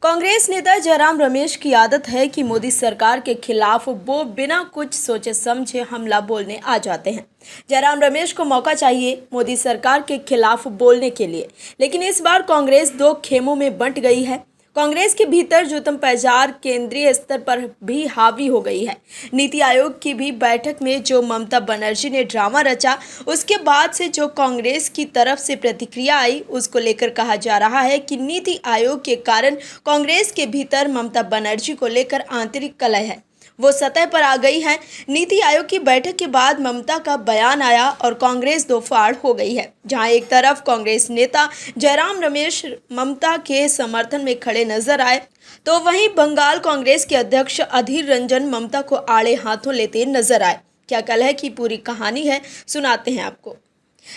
कांग्रेस नेता जयराम रमेश की आदत है कि मोदी सरकार के खिलाफ वो बिना कुछ सोचे समझे हमला बोलने आ जाते हैं। जयराम रमेश को मौका चाहिए मोदी सरकार के खिलाफ बोलने के लिए, लेकिन इस बार कांग्रेस दो खेमों में बंट गई है। कांग्रेस के भीतर जुतम पैजार केंद्रीय स्तर पर भी हावी हो गई है। नीति आयोग की भी बैठक में जो ममता बनर्जी ने ड्रामा रचा, उसके बाद से जो कांग्रेस की तरफ से प्रतिक्रिया आई, उसको लेकर कहा जा रहा है कि नीति आयोग के कारण कांग्रेस के भीतर ममता बनर्जी को लेकर आंतरिक कलह है, वो सतह पर आ गई है। नीति आयोग की बैठक के बाद ममता का बयान आया और कांग्रेस दो फाड़ हो गई है। जहां एक तरफ कांग्रेस नेता जयराम रमेश ममता के समर्थन में खड़े नजर आए, तो वहीं बंगाल कांग्रेस के अध्यक्ष अधीर रंजन ममता को आड़े हाथों लेते नजर आए। क्या कलह की पूरी कहानी है, सुनाते हैं आपको।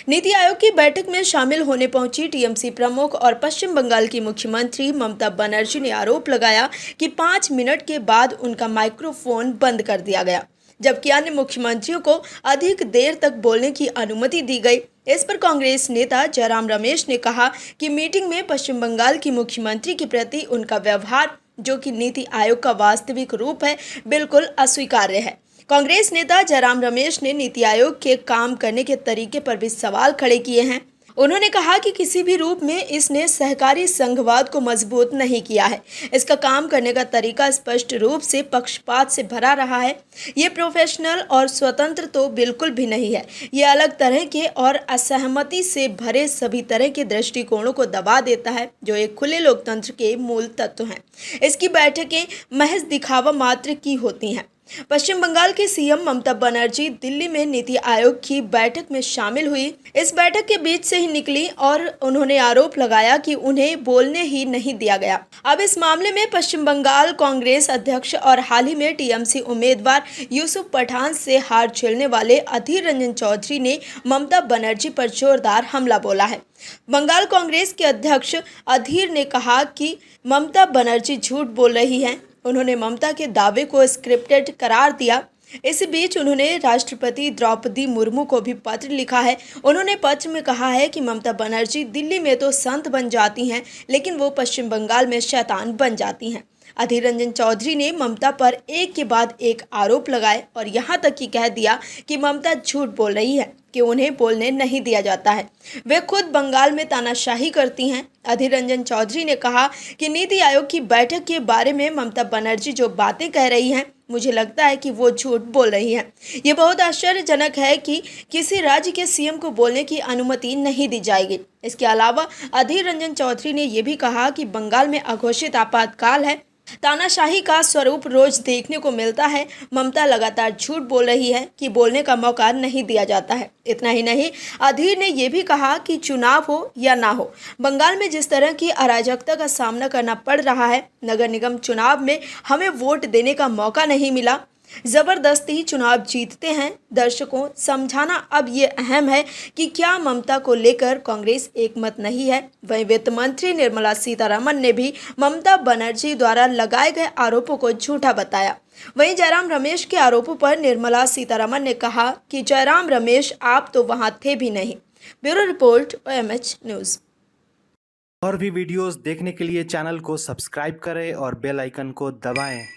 नीति आयोग की बैठक में शामिल होने पहुंची टीएमसी प्रमुख और पश्चिम बंगाल की मुख्यमंत्री ममता बनर्जी ने आरोप लगाया कि 5 मिनट के बाद उनका माइक्रोफोन बंद कर दिया गया, जबकि अन्य मुख्यमंत्रियों को अधिक देर तक बोलने की अनुमति दी गई। इस पर कांग्रेस नेता जयराम रमेश ने कहा कि मीटिंग में पश्चिम बंगाल की मुख्यमंत्री के प्रति उनका व्यवहार, जो कि नीति आयोग का वास्तविक रूप है, बिल्कुल अस्वीकार्य है। कांग्रेस नेता जयराम रमेश ने नीति आयोग के काम करने के तरीके पर भी सवाल खड़े किए हैं। उन्होंने कहा कि किसी भी रूप में इसने सहकारी संघवाद को मजबूत नहीं किया है। इसका काम करने का तरीका स्पष्ट रूप से पक्षपात से भरा रहा है। ये प्रोफेशनल और स्वतंत्र तो बिल्कुल भी नहीं है। ये अलग तरह के और असहमति से भरे सभी तरह के दृष्टिकोणों को दबा देता है, जो एक खुले लोकतंत्र के मूल तत्व हैं। इसकी बैठकें महज दिखावा मात्र की होती हैं। पश्चिम बंगाल के सीएम ममता बनर्जी दिल्ली में नीति आयोग की बैठक में शामिल हुई। इस बैठक के बीच से ही निकली और उन्होंने आरोप लगाया कि उन्हें बोलने ही नहीं दिया गया। अब इस मामले में पश्चिम बंगाल कांग्रेस अध्यक्ष और हाल ही में टीएमसी उम्मीदवार यूसुफ पठान से हार झेलने वाले अधीर रंजन चौधरी ने ममता बनर्जी पर जोरदार हमला बोला है। बंगाल कांग्रेस के अध्यक्ष अधीर ने कहा कि ममता बनर्जी झूठ बोल रही हैं। उन्होंने ममता के दावे को स्क्रिप्टेड करार दिया। इस बीच उन्होंने राष्ट्रपति द्रौपदी मुर्मू को भी पत्र लिखा है। उन्होंने पत्र में कहा है कि ममता बनर्जी दिल्ली में तो संत बन जाती हैं, लेकिन वो पश्चिम बंगाल में शैतान बन जाती हैं। अधीर रंजन चौधरी ने ममता पर एक के बाद एक आरोप लगाए और यहाँ तक कि कह दिया कि ममता झूठ बोल रही है कि उन्हें बोलने नहीं दिया जाता है। वे खुद बंगाल में तानाशाही करती हैं। अधीर रंजन चौधरी ने कहा कि नीति आयोग की बैठक के बारे में ममता बनर्जी जो बातें कह रही हैं, मुझे लगता है कि वो झूठ बोल रही हैं। ये बहुत आश्चर्यजनक है कि किसी राज्य के सीएम को बोलने की अनुमति नहीं दी जाएगी। इसके अलावा अधीर रंजन चौधरी ने यह भी कहा कि बंगाल में अघोषित आपातकाल है। तानाशाही का स्वरूप रोज देखने को मिलता है। ममता लगातार झूठ बोल रही है कि बोलने का मौका नहीं दिया जाता है। इतना ही नहीं, अधीर ने यह भी कहा कि चुनाव हो या ना हो, बंगाल में जिस तरह की अराजकता का सामना करना पड़ रहा है, नगर निगम चुनाव में हमें वोट देने का मौका नहीं मिला, जबरदस्ती चुनाव जीतते हैं। दर्शकों, समझाना अब ये अहम है कि क्या ममता को लेकर कांग्रेस एकमत नहीं है। वहीं वित्त मंत्री निर्मला सीतारमण ने भी ममता बनर्जी द्वारा लगाए गए आरोपों को झूठा बताया। वहीं जयराम रमेश के आरोपों पर निर्मला सीतारमण ने कहा कि जयराम रमेश, आप तो वहां थे भी नहीं। Bureau report, OMH news. और भी वीडियोस देखने के लिए चैनल को सब्सक्राइब करें और बेल आइकन को दबाएं।